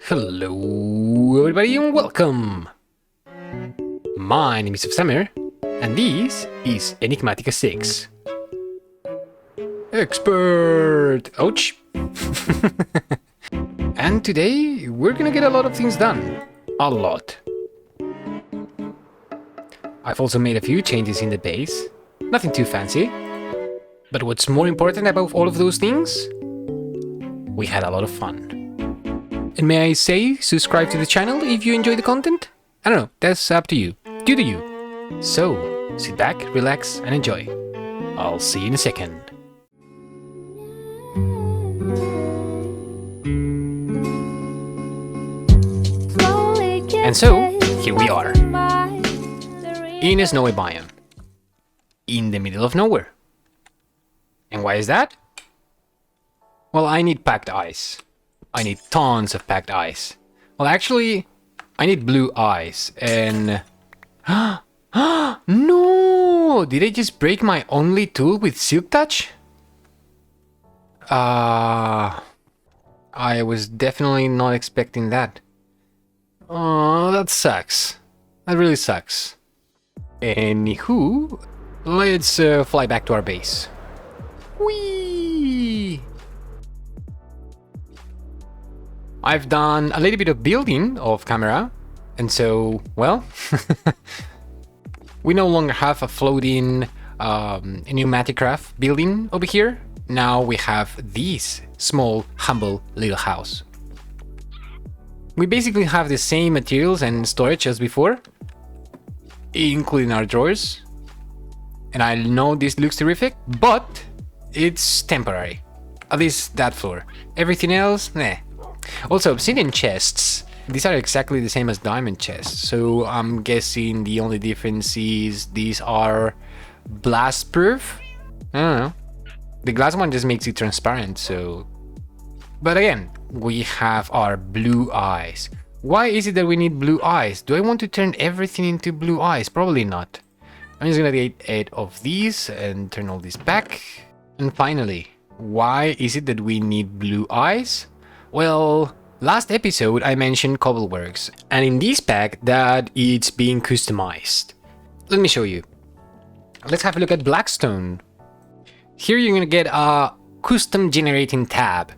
Hello everybody and welcome! My name is Offsummer and this is Enigmatica 6. Expert! Ouch! And today we're gonna get a lot of things done. A lot. I've also made a few changes in the base. Nothing too fancy. But what's more important above all of those things? We had a lot of fun. And may I say, subscribe to the channel if you enjoy the content? I don't know, that's up to you. You do you. So, sit back, relax, and enjoy. I'll see you in a second. And so, here we are. In a snowy biome. In the middle of nowhere. And why is that? Well, I need packed ice. I need tons of packed ice. Well, actually, I need blue ice and... No! Did I just break my only tool with Silk Touch? I was definitely not expecting that. Oh, that sucks. That really sucks. Anywho, let's fly back to our base. Whee! I've done a little bit of building off camera, and so, well, we no longer have a floating Enigmatica building over here. Now we have this small, humble little house. We basically have the same materials and storage as before, including our drawers. And I know this looks terrific, but it's temporary. At least that floor. Everything else, nah. Also, obsidian chests. These are exactly the same as diamond chests, so I'm guessing the only difference is these are blast proof? I don't know. The glass one just makes it transparent, so... But again, we have our blue eyes. Why is it that we need blue eyes? Do I want to turn everything into blue eyes? Probably not. I'm just gonna get 8 of these and turn all this back. And finally, why is it that we need blue eyes? Well, last episode I mentioned cobbleworks, and in this pack that it's being customized. Let me show you. Let's have a look at Blackstone. Here you're gonna get a custom generating tab.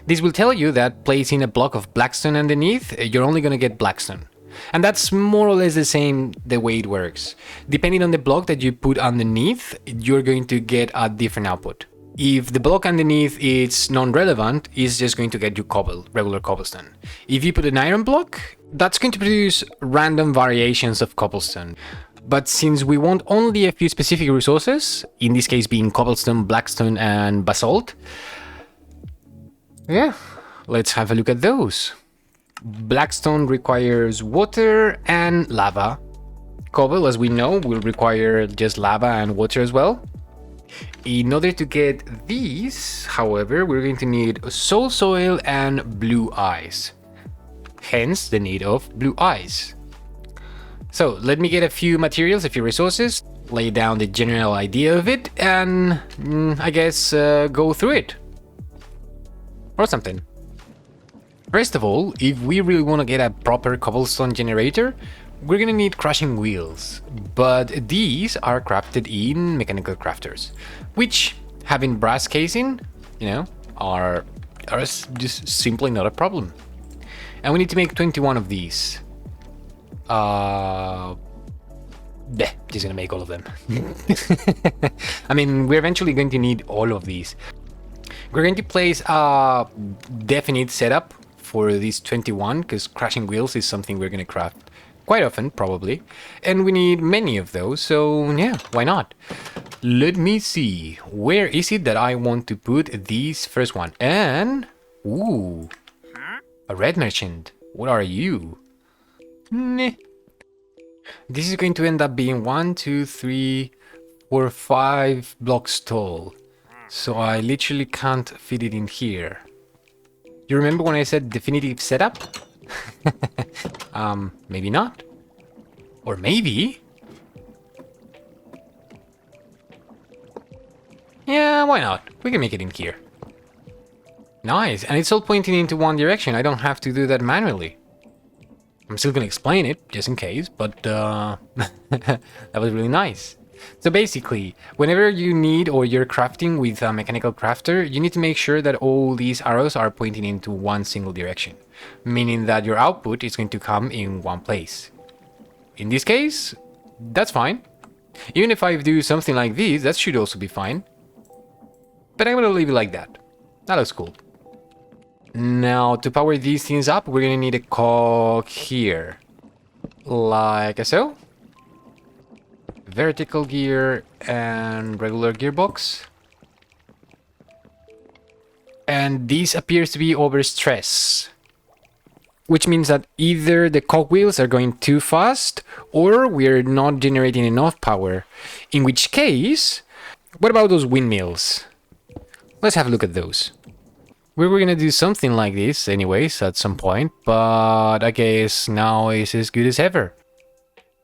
This will tell you that placing a block of Blackstone underneath, you're only gonna get Blackstone. And that's more or less the way it works. Depending on the block that you put underneath, you're going to get a different output. If the block underneath is non-relevant, it's just going to get you regular cobblestone. If you put an iron block, that's going to produce random variations of cobblestone. But since we want only a few specific resources, in this case being cobblestone, blackstone, and basalt, yeah, let's have a look at those. Blackstone requires water and lava. Cobble, as we know, will require just lava and water as well. In order to get these, however, we're going to need soul soil and blue eyes. Hence the need of blue eyes. So let me get a few materials, a few resources, lay down the general idea of it, and I guess go through it. Or something. First of all, if we really want to get a proper cobblestone generator, we're gonna need crushing wheels, but these are crafted in mechanical crafters, which, having brass casing, you know, are just simply not a problem. And we need to make 21 of these. Just gonna make all of them. I mean, we're eventually going to need all of these. We're going to place a definite setup for these 21, because crushing wheels is something we're gonna craft quite often, probably. And we need many of those, so yeah, why not? Let me see. Where is it that I want to put this first one? And... ooh. A red merchant. What are you? Nah. This is going to end up being 1, 2, 3, 4, 5 blocks tall. So I literally can't fit it in here. You remember when I said definitive setup? Maybe not. Or maybe. Yeah, why not? We can make it in here. Nice, and it's all pointing into one direction. I don't have to do that manually. I'm still gonna explain it, just in case, but that was really nice. So basically, whenever you need or you're crafting with a mechanical crafter, you need to make sure that all these arrows are pointing into one single direction, meaning that your output is going to come in one place. In this case, that's fine. Even if I do something like this, that should also be fine. But I'm gonna leave it like that. That looks cool. Now, to power these things up, we're gonna need a cog here. Like so. Vertical gear and regular gearbox. And this appears to be overstress, which means that either the cogwheels are going too fast or we're not generating enough power. In which case, what about those windmills? Let's have a look at those. We were gonna do something like this anyways at some point, but I guess now it's as good as ever.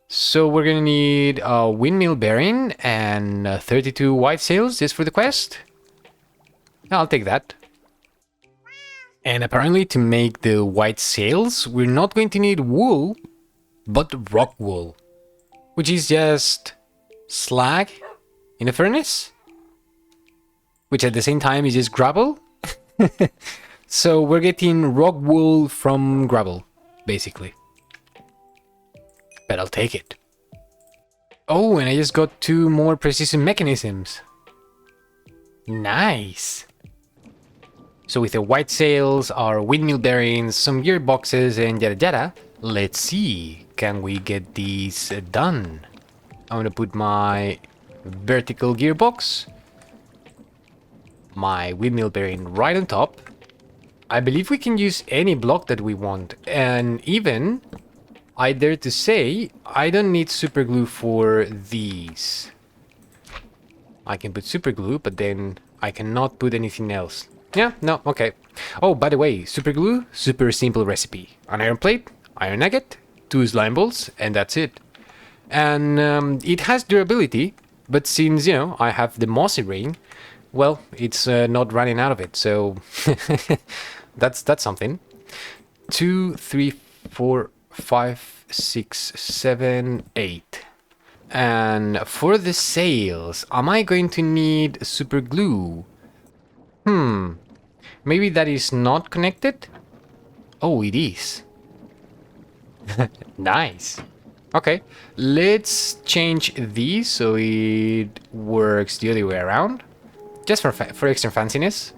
So we're gonna need a windmill bearing and 32 white sails just for the quest. I'll take that. And apparently to make the white sails, we're not going to need wool, but rock wool, which is just slag in a furnace, which at the same time is just gravel. So we're getting rock wool from gravel, basically. But I'll take it. Oh, and I just got 2 more precision mechanisms. Nice. So with the white sails, our windmill bearings, some gearboxes, and yada yada, let's see, can we get these done? I'm gonna put my vertical gearbox, my windmill bearing right on top. I believe we can use any block that we want, and even, I dare to say, I don't need super glue for these. I can put super glue, but then I cannot put anything else. Yeah, no, okay. Oh, by the way, super glue, super simple recipe. An iron plate, iron nugget, 2 slime balls, and that's it. And it has durability, but since, you know, I have the mossy ring, well, it's not running out of it, so that's something. 2, 3, 4, 5, 6, 7, 8. And for the sails, am I going to need super glue? Maybe that is not connected? Oh, it is. Nice. Okay, let's change these so it works the other way around. Just for extra fanciness.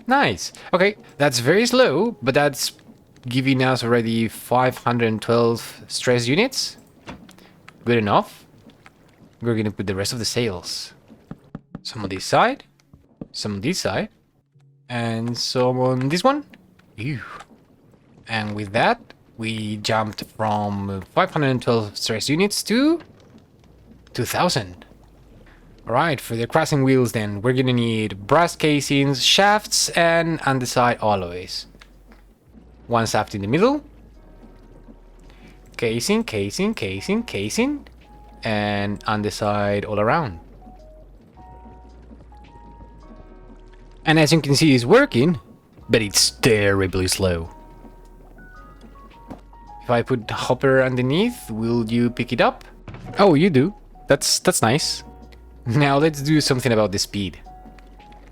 Nice. Okay, that's very slow, but that's giving us already 512 stress units. Good enough. We're gonna put the rest of the sails. Some on this side, some on this side, and some on this one. Ew. And with that, we jumped from 512 stress units to 2000. Alright, for the crossing wheels then, we're gonna need brass casings, shafts, and andesite alloys. 1 shaft in the middle. Casing, casing, casing, casing. And andesite all around. And as you can see, it's working, but it's terribly slow. If I put the hopper underneath, will you pick it up? Oh, you do. That's nice. Now let's do something about the speed.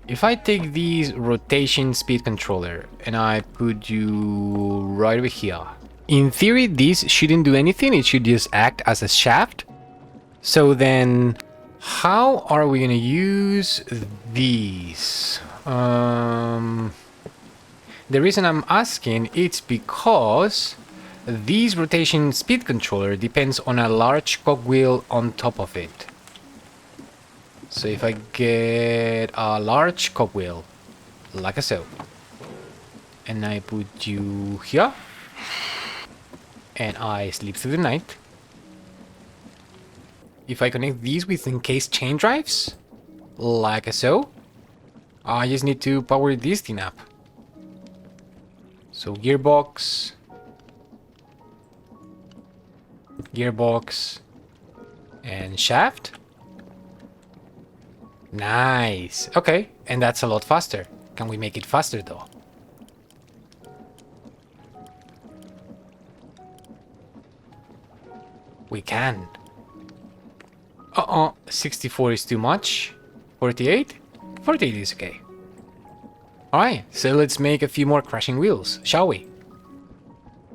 If I take this rotation speed controller and I put you right over here. In theory, this shouldn't do anything. It should just act as a shaft. So then, how are we gonna use these? The reason I'm asking, it's because this rotation speed controller depends on a large cogwheel on top of it. So if I get a large cogwheel, like so, and I put you here, and I sleep through the night. If I connect these with encased chain drives, like so, I just need to power this thing up. So gearbox, gearbox, and shaft. Nice. Okay, and that's a lot faster. Can we make it faster though? We can. 64 is too much. 48? 48 is okay. Alright, so let's make a few more crashing wheels, shall we?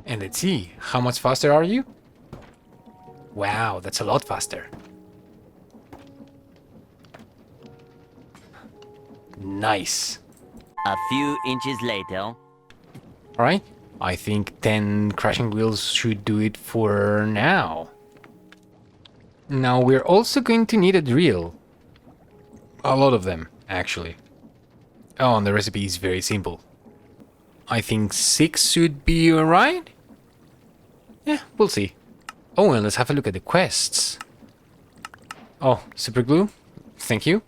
And let's see, how much faster are you? Wow, that's a lot faster. Nice. A few inches later. Alright, I think 10 crashing wheels should do it for now. Now we're also going to need a drill. A lot of them, actually. Oh, and the recipe is very simple. I think 6 should be alright? Yeah, we'll see. Oh, and let's have a look at the quests. Oh, super glue. Thank you.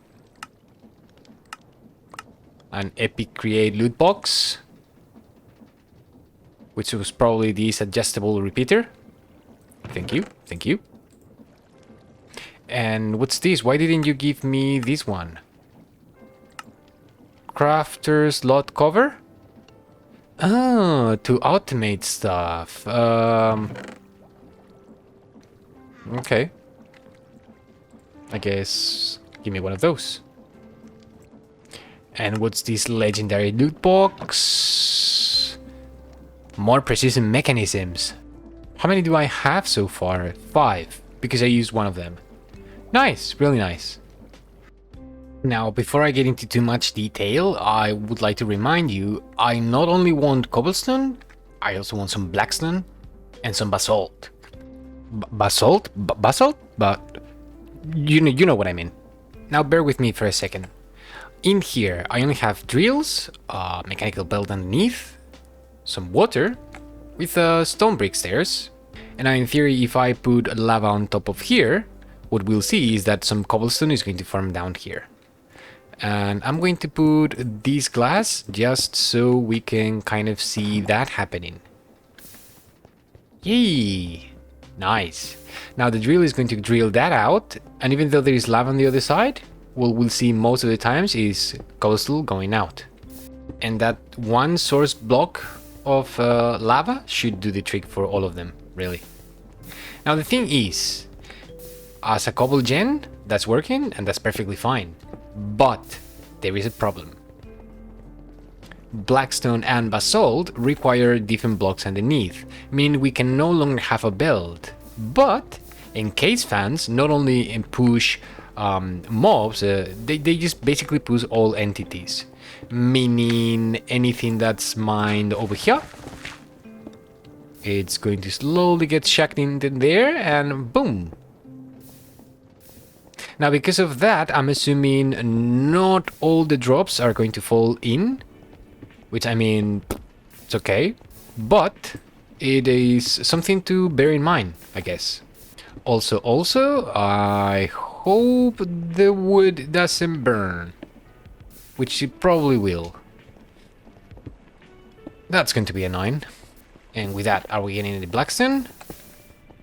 An epic create loot box. Which was probably this adjustable repeater. Thank you, thank you. And what's this? Why didn't you give me this one? Crafter's lot cover? Oh, to automate stuff. Okay. I guess give me one of those. And what's this legendary loot box? More precision mechanisms. How many do I have so far? 5, because I used one of them. Nice, really nice. Now, before I get into too much detail, I would like to remind you, I not only want cobblestone, I also want some blackstone and some basalt. Basalt? Basalt? But you know what I mean. Now bear with me for a second. In here, I only have drills, a mechanical belt underneath, some water, with stone brick stairs. And now in theory, if I put lava on top of here, what we'll see is that some cobblestone is going to form down here. And I'm going to put this glass just so we can kind of see that happening. Yay! Nice. Now the drill is going to drill that out, and even though there is lava on the other side, what we'll see most of the times is cobblestone going out. And that one source block of lava should do the trick for all of them, really. Now the thing is, as a cobble gen, that's working and that's perfectly fine. But there is a problem. Blackstone and basalt require different blocks underneath, meaning we can no longer have a belt. But encase fans not only push mobs, they just basically push all entities, meaning anything that's mined over here, it's going to slowly get shacked in there and boom. Now because of that, I'm assuming not all the drops are going to fall in, which I mean, it's okay, but it is something to bear in mind, I guess. Also, I hope the wood doesn't burn, which it probably will. That's going to be annoying. And with that, are we getting any blackstone?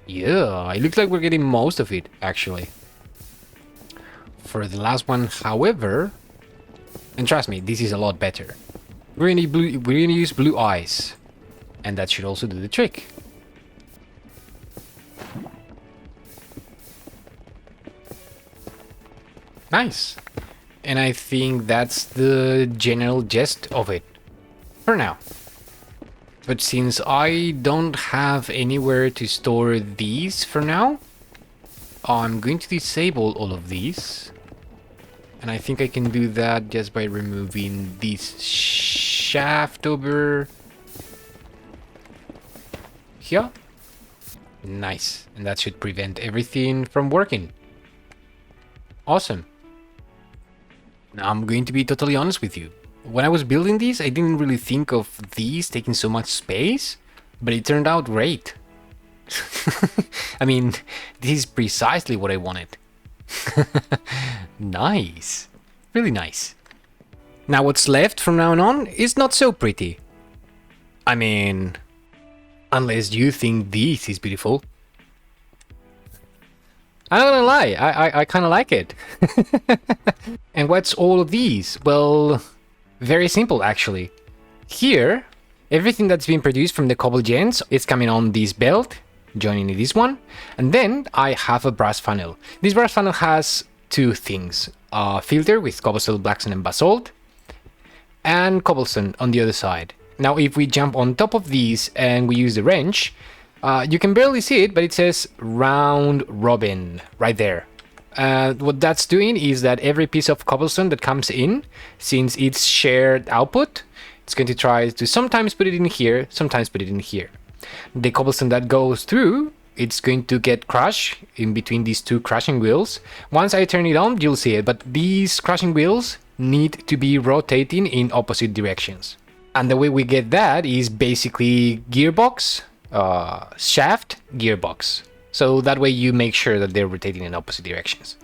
Yeah, it looks like we're getting most of it, actually. For the last one, however, and trust me, this is a lot better. We're gonna use blue eyes, and that should also do the trick. Nice. And I think that's the general gist of it for now. But since I don't have anywhere to store these for now, I'm going to disable all of these. And I think I can do that just by removing this shaft over here. Nice. And that should prevent everything from working. Awesome. Now I'm going to be totally honest with you. When I was building these, I didn't really think of these taking so much space, but it turned out great. I mean, this is precisely what I wanted. Nice. Really nice. Now what's left from now on is not so pretty. I mean, unless you think this is beautiful. I'm not gonna lie, I kind of like it. And what's all of these? Well, very simple actually. Here, everything that's been produced from the cobble gens is coming on this belt, joining this one. And then I have a brass funnel. This brass funnel has two things: a filter with cobblestone, blackstone, and basalt, and cobblestone on the other side. Now, if we jump on top of these and we use the wrench, you can barely see it, but it says round robin right there. What that's doing is that every piece of cobblestone that comes in, since it's shared output, it's going to try to sometimes put it in here, sometimes put it in here. The cobblestone that goes through, it's going to get crushed in between these two crushing wheels. Once I turn it on, you'll see it, but these crushing wheels need to be rotating in opposite directions. And the way we get that is basically gearbox, shaft, gearbox. So that way you make sure that they're rotating in opposite directions.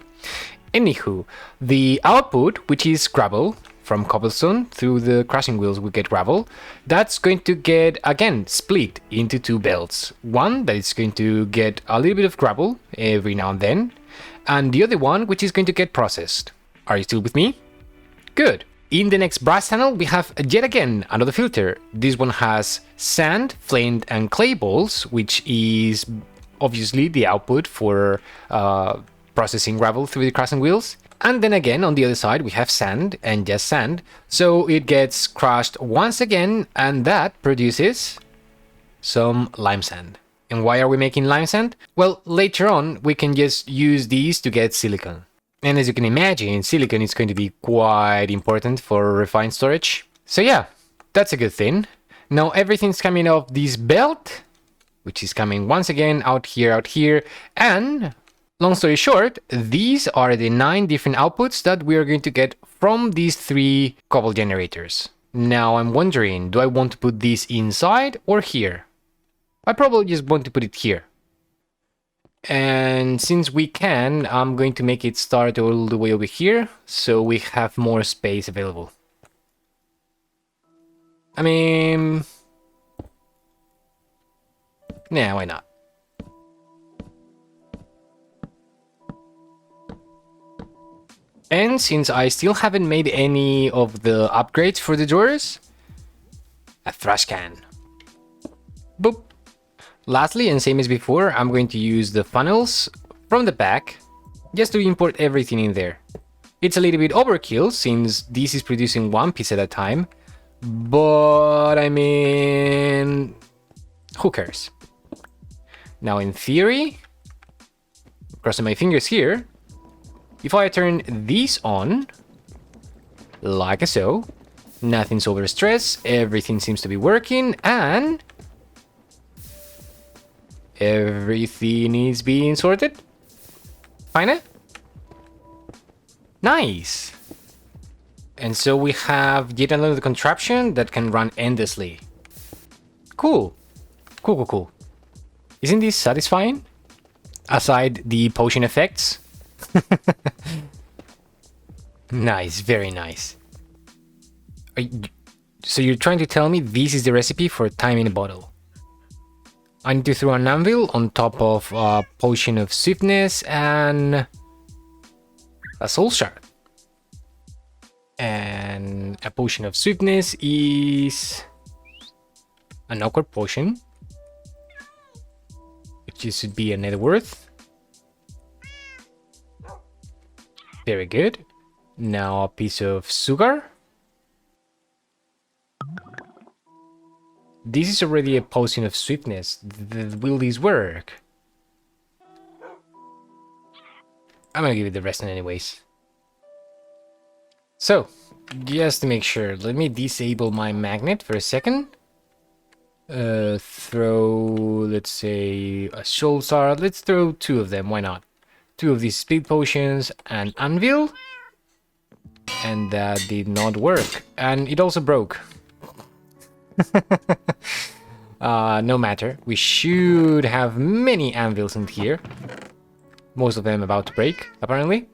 Anywho, the output, which is gravel from cobblestone through the crushing wheels, we get gravel. That's going to get, again, split into two belts. One that is going to get a little bit of gravel every now and then, and the other one which is going to get processed. Are you still with me? Good. In the next brass tunnel, we have yet again another filter. This one has sand, flint, and clay balls, which is obviously the output for processing gravel through the crushing wheels. And then again, on the other side, we have sand and just sand. So it gets crushed once again, and that produces some lime sand. And why are we making lime sand? Well, later on, we can just use these to get silicon. And as you can imagine, silicon is going to be quite important for refined storage. So yeah, that's a good thing. Now everything's coming off this belt, which is coming once again out here, and long story short, these are the 9 different outputs that we are going to get from these 3 cobble generators. Now I'm wondering, do I want to put this inside or here? I probably just want to put it here. And since we can, I'm going to make it start all the way over here, so we have more space available. I mean, nah, why not? And since I still haven't made any of the upgrades for the doors, a trash can. Boop. Lastly, and same as before, I'm going to use the funnels from the back just to import everything in there. It's a little bit overkill since this is producing one piece at a time, but I mean, who cares? Now in theory, crossing my fingers here, if I turn these on, like so, nothing's overstressed, everything seems to be working, and everything is being sorted. Kinda? Nice! And so we have yet another contraption that can run endlessly. Cool. Cool. Isn't this satisfying? Aside the potion effects. Nice, very nice. So you're trying to tell me this is the recipe for time in a bottle? I need to throw an anvil on top of a potion of swiftness and a soul shard. And a potion of swiftness is an awkward potion, which should be a net worth. Very good. Now a piece of sugar. This is already a potion of sweetness. Will this work? I'm gonna give it the rest anyways. So, just to make sure, let me disable my magnet for a second. Throw, let's say, a soul shard. Let's throw 2 of them, why not? 2 of these speed potions and anvil. And that did not work. And it also broke. No matter. We should have many anvils in here. Most of them about to break, apparently.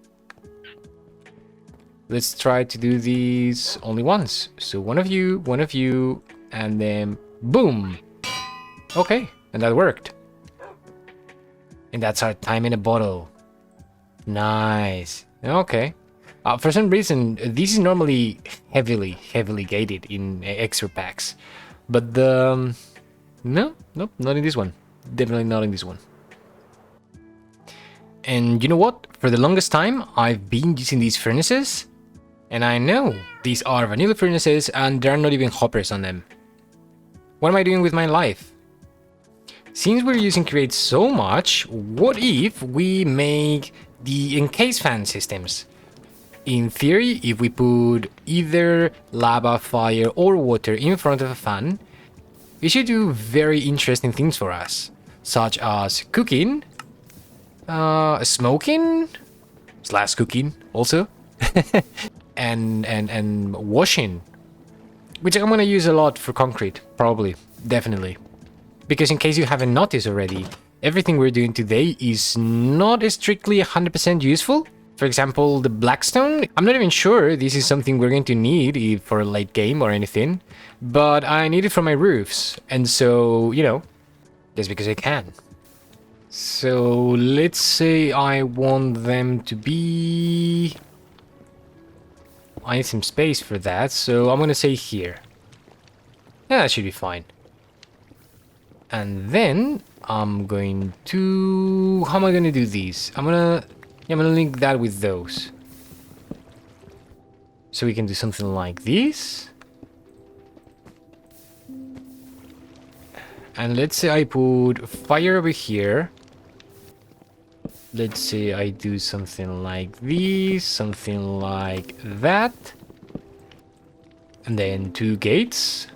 Let's try to do these only once. So one of you, and then boom. Okay, and that worked. And that's our time in a bottle. Nice. Okay. For some reason, this is normally heavily gated in extra packs. But nope, not in this one. definitely not in this one. And you know what? For the longest time, I've been using these furnaces, and I know these are vanilla furnaces and there are not even hoppers on them. What am I doing with my life? Since we're using Create so much, what if we make the encased fan systems? In theory, if we put either lava, fire, or water in front of a fan, it should do very interesting things for us, such as cooking, smoking, / cooking also, and washing, which I'm gonna use a lot for concrete, probably, definitely. Because in case you haven't noticed already, everything we're doing today is not strictly 100% useful. For example, the blackstone, I'm not even sure this is something we're going to need for a late game or anything, but I need it for my roofs, and so, you know, just because I can. So let's say I want them to be... I need some space for that, so I'm gonna say here. Yeah, that should be fine. And then I'm going to... How am I gonna do these? I'm gonna link that with those. So we can do something like this. And let's say I put fire over here. Let's say I do something like this, something like that. And then 2 gates.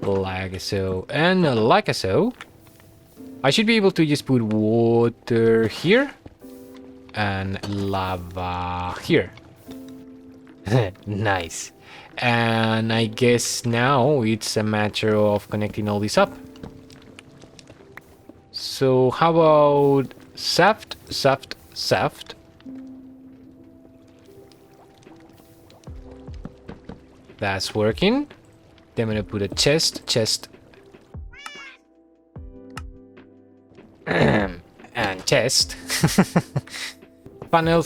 Like so, and like so. I should be able to just put water here and lava here. Nice. And I guess now it's a matter of connecting all this up. So how about shaft? That's working. Then I'm gonna put a chest. And chest. Funnel.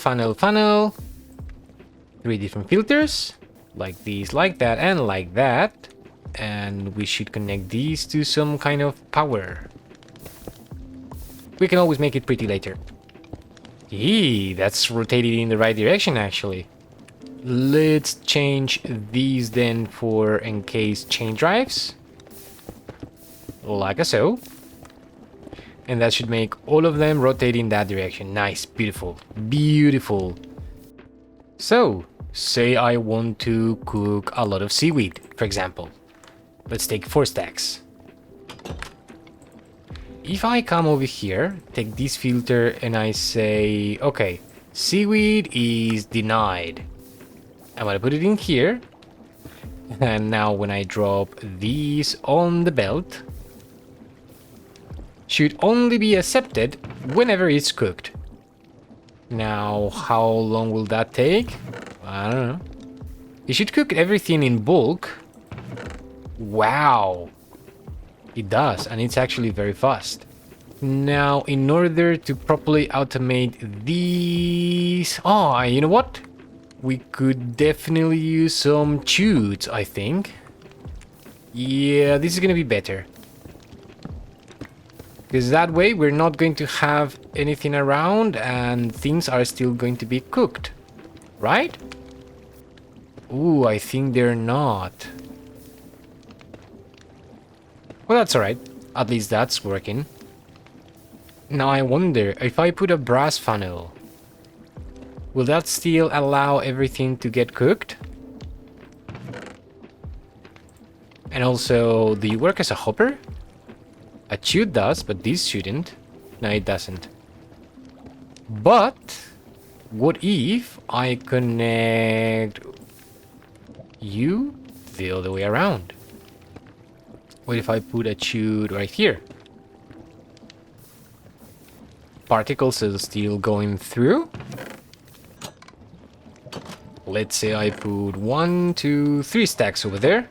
3 different filters. Like these, like that, and like that. And we should connect these to some kind of power. We can always make it pretty later. Eee, that's rotated in the right direction actually. Let's change these then for encased chain drives. Like so. And that should make all of them rotate in that direction. Nice, beautiful. So, say I want to cook a lot of seaweed, for example. Let's take 4 stacks. If I come over here, take this filter and I say, okay, seaweed is denied. I'm gonna put it in here. And now when I drop these on the belt, should only be accepted whenever it's cooked. Now, how long will that take? I don't know. You should cook everything in bulk. Wow. It does, and it's actually very fast. Now, in order to properly automate these... Oh, you know what? We could definitely use some chutes, I think. Yeah, this is gonna be better. Because that way we're not going to have anything around and things are still going to be cooked. Right? Ooh, I think they're not. Well, that's alright. At least that's working. Now I wonder, if I put a brass funnel, will that still allow everything to get cooked? And also, do you work as a hopper? A chute does, but this shouldn't. No, it doesn't. But what if I connect you the other way around? What if I put a chute right here? Particles are still going through. Let's say I put 1, 2, 3 stacks over there.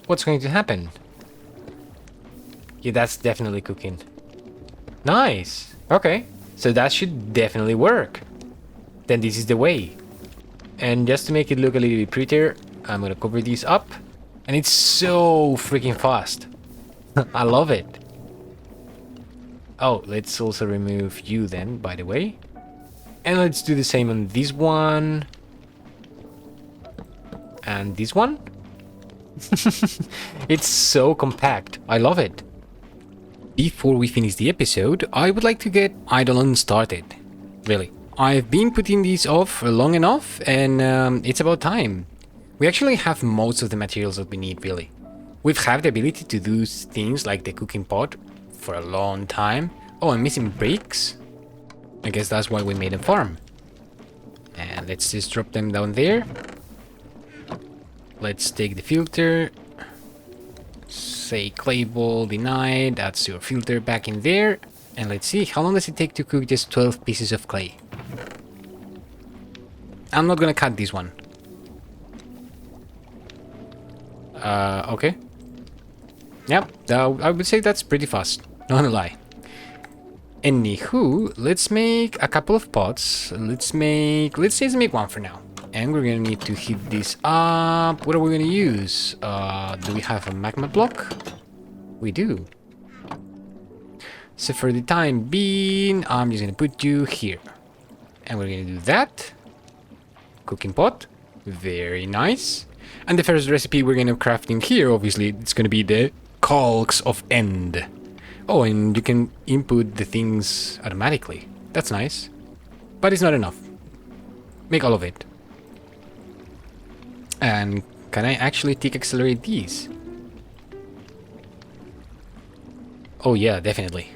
What's going to happen? Yeah, that's definitely cooking. Nice. Okay, so that should definitely work. Then this is the way. And just to make it look a little bit prettier, I'm gonna cover these up. And it's so freaking fast. I love it. Oh, let's also remove you then, by the way. And let's do the same on this one. And this one. It's so compact. I love it. Before we finish the episode, I would like to get Eidolon started. Really. I've been putting these off long enough, and it's about time. We actually have most of the materials that we need, really. We've had the ability to do things like the cooking pot for a long time. Oh, I'm missing bricks. I guess that's why we made a farm. And let's just drop them down there. Let's take the filter. Say clay ball denied. That's your filter back in there. And let's see, how long does it take to cook just 12 pieces of clay? I'm not gonna cut this one. Okay. Yep, I would say that's pretty fast. Not gonna lie. Anywho, let's make a couple of pots. Let's just make one for now. And we're gonna need to heat this up. What are we gonna use? Do we have a magma block? We do. So for the time being, I'm just gonna put you here. And we're gonna do that. Cooking pot. Very nice. And the first recipe we're gonna craft in here, obviously, it's gonna be the Calcs of End. Oh, and you can input the things automatically. That's nice. But it's not enough. Make all of it. And can I actually tick accelerate these? Oh yeah, definitely.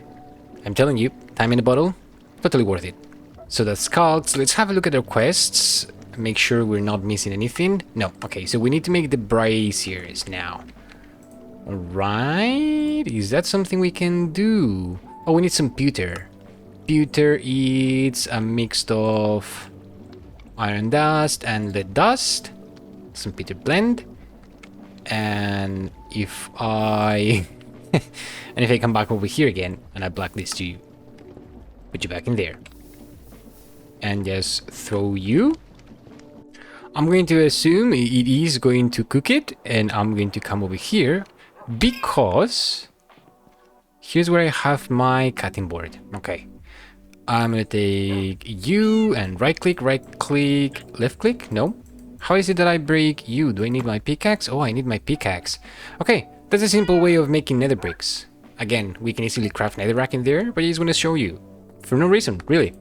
I'm telling you, time in a bottle, totally worth it. So that's Calcs. Let's have a look at our quests. Make sure we're not missing anything. No, okay, so we need to make the braziers now. Alright, is that something we can do? Oh, we need some pewter. Pewter is a mix of iron dust and lead dust. Some pewter blend. And if I... and if I come back over here again and I blacklist you, put you back in there. And just throw you. I'm going to assume it is going to cook it, and I'm going to come over here because here's where I have my cutting board. Okay. I'm going to take you and right click, left click. No. How is it that I break you? Do I need my pickaxe? Oh, I need my pickaxe. Okay. That's a simple way of making nether bricks. Again, we can easily craft netherrack in there, but I just want to show you. For no reason, really.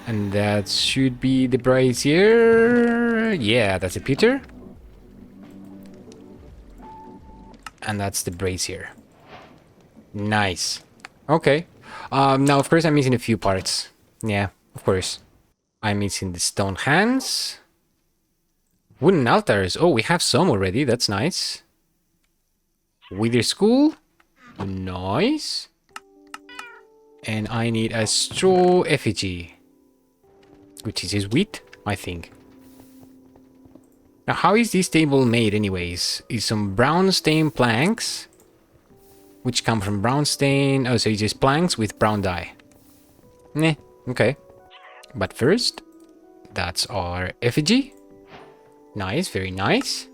And that should be the brazier. Yeah, that's a pewter. And that's the brazier. Nice. Okay. Now, of course, I'm missing a few parts. Yeah, of course. I'm missing the stone hands. Wooden altars. Oh, we have some already. That's nice. Wither skull. Nice. And I need a straw effigy. Which is wheat, I think. Now, how is this table made anyways? Is some brown stain planks, which come from brown stain. Oh, so it's just planks with brown dye. Nah, okay. But first, that's our effigy. Nice, very nice.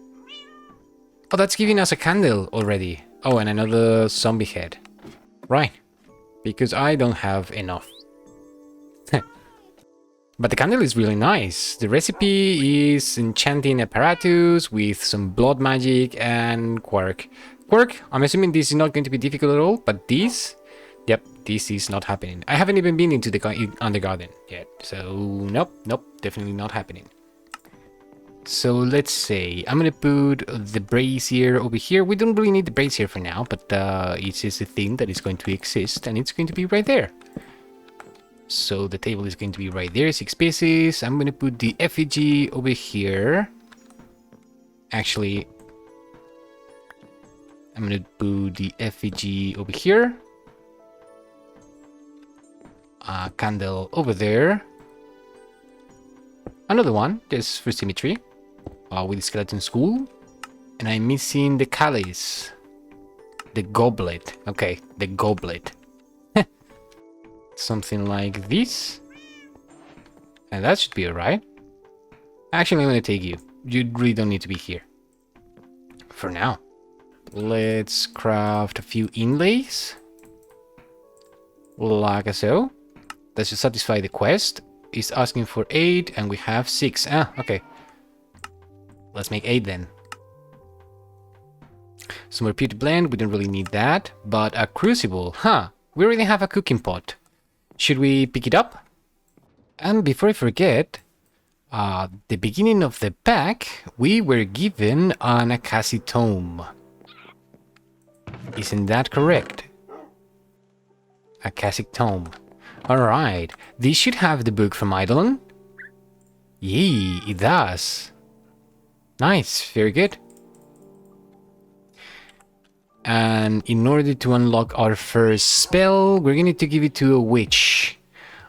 Oh, that's giving us a candle already. Oh, and another zombie head. Right, because I don't have enough. But the candle is really nice. The recipe is enchanting apparatus with some blood magic and quark. Quark, I'm assuming this is not going to be difficult at all, but this, yep, this is not happening. I haven't even been into the undergarden yet, so nope, definitely not happening. So let's say I'm gonna put the brazier over here. We don't really need the brazier for now, but it's just a thing that is going to exist, and it's going to be right there. So the table is going to be right there, 6 pieces. I'm going to put the effigy over here. Actually, I'm going to put the effigy over here. A candle over there. Another one, just for symmetry. With the skeleton skull. And I'm missing the chalice. The goblet. Okay, the goblet. Something like this. And that should be alright. Actually, I'm going to take you. You really don't need to be here. For now. Let's craft a few inlays. Like so. That should satisfy the quest. It's asking for 8 and we have 6. Ah, okay. Let's make 8 then. Some repeat blend, we don't really need that. But a crucible, huh? We already have a cooking pot. Should we pick it up? And before I forget, the beginning of the pack, we were given an Akasi tome. Isn't that correct? Akasic tome. Alright, this should have the book from Eidolon. Yee, it does. Nice, very good. And in order to unlock our first spell, we're going to give it to a witch.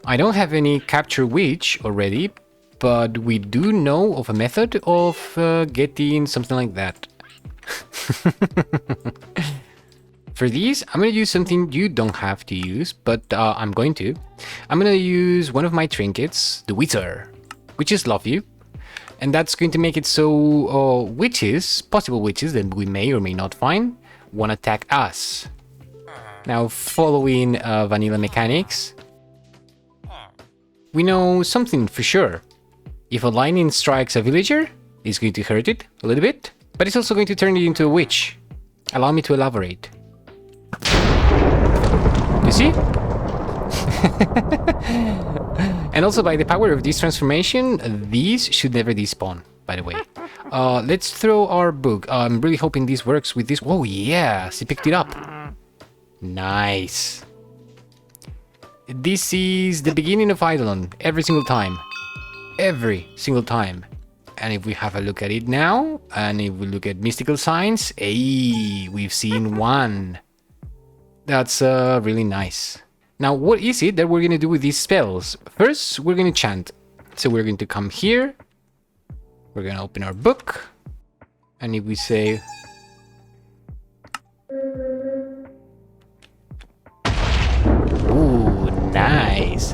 I don't have any capture witch already, but we do know of a method of getting something like that. For these, I'm going to use something you don't have to use, but I'm going to. I'm going to use one of my trinkets, the Wither. Witches love you. And that's going to make it so witches, possible witches that we may or may not find, won't attack us. Now, following vanilla mechanics, we know something for sure. If a lightning strikes a villager, it's going to hurt it a little bit, but it's also going to turn it into a witch. Allow me to elaborate. You see? And also by the power of this transformation, these should never despawn, by the way. Let's throw our book. I'm really hoping this works with this. Oh yes, he picked it up. Nice. This is the beginning of Eidolon, every single time. Every single time. And if we have a look at it now, and if we look at mystical signs, hey, we've seen one. That's really nice. Now, what is it that we're going to do with these spells? First, we're going to chant. So we're going to come here. We're going to open our book. And if we say... Ooh, nice.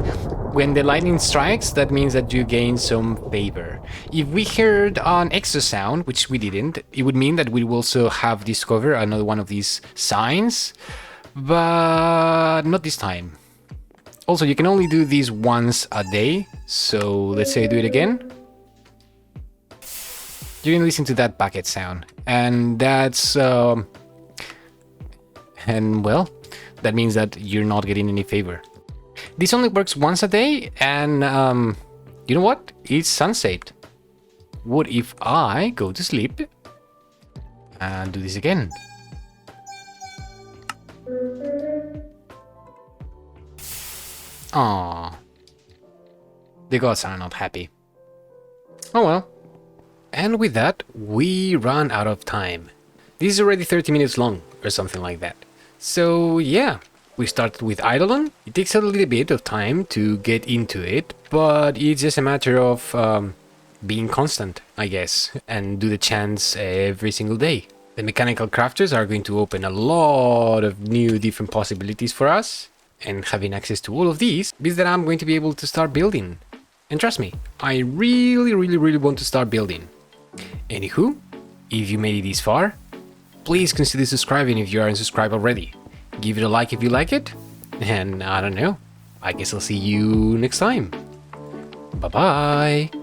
When the lightning strikes, that means that you gain some favor. If we heard an extra sound, which we didn't, it would mean that we will also have discovered another one of these signs. But not this time. Also, you can only do these once a day. So let's say I do it again. You can listen to that bucket sound. And that's... and well, that means that you're not getting any favor. This only works once a day. And you know what? It's sunset. What if I go to sleep and do this again? Aww. The gods are not happy. Oh well. And with that, we run out of time. This is already 30 minutes long, or something like that. So yeah, we started with Eidolon. It takes a little bit of time to get into it, but it's just a matter of being constant, I guess, and do the chants every single day. The mechanical crafters are going to open a lot of new different possibilities for us. And having access to all of these means that I'm going to be able to start building. And trust me, I really want to start building. Anywho, if you made it this far, please consider subscribing if you aren't subscribed already. Give it a like if you like it. And I don't know, I guess I'll see you next time. Bye bye.